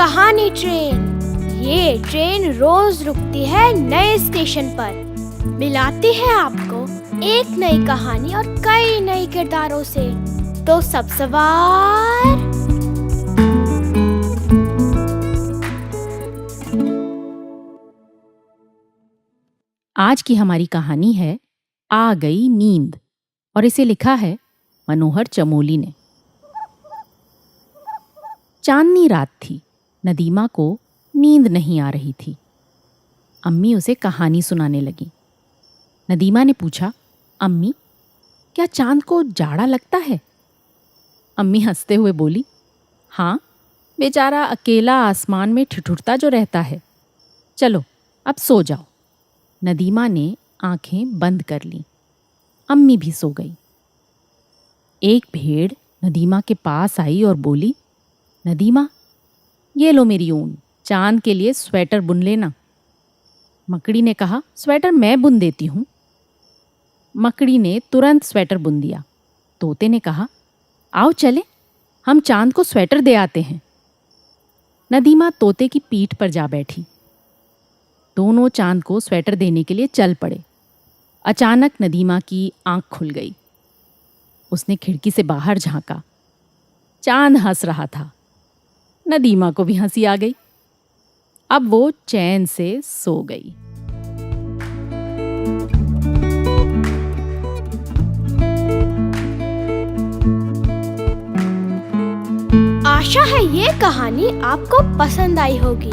कहानी ट्रेन। ये ट्रेन रोज रुकती है नए स्टेशन पर, मिलाती है आपको एक नई कहानी और कई नए किरदारों से। तो सब सवार आज की हमारी कहानी है आ गई नींद और इसे लिखा है मनोहर चमोली ने। चांदनी रात थी। नदीमा को नींद नहीं आ रही थी। अम्मी उसे कहानी सुनाने लगी। नदीमा ने पूछा, अम्मी, क्या चांद को जाड़ा लगता है? अम्मी हंसते हुए बोली, हाँ, बेचारा अकेला आसमान में ठिठुरता जो रहता है। चलो अब सो जाओ। नदीमा ने आंखें बंद कर लीं। अम्मी भी सो गई। एक भेड़ नदीमा के पास आई और बोली, नदीमा, ये लो मेरी ऊन, चांद के लिए स्वेटर बुन लेना। मकड़ी ने कहा, स्वेटर मैं बुन देती हूँ। मकड़ी ने तुरंत स्वेटर बुन दिया। तोते ने कहा, आओ चले, हम चांद को स्वेटर दे आते हैं। नदीमा तोते की पीठ पर जा बैठी। दोनों चांद को स्वेटर देने के लिए चल पड़े। अचानक नदीमा की आंख खुल गई। उसने खिड़की से बाहर झांका। चांद हंस रहा था। नदीमा को भी हंसी आ गई। अब वो चैन से सो गई। आशा है ये कहानी आपको पसंद आई होगी।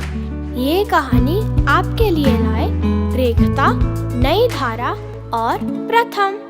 ये कहानी आपके लिए लाए रेखता, नई धारा और प्रथम।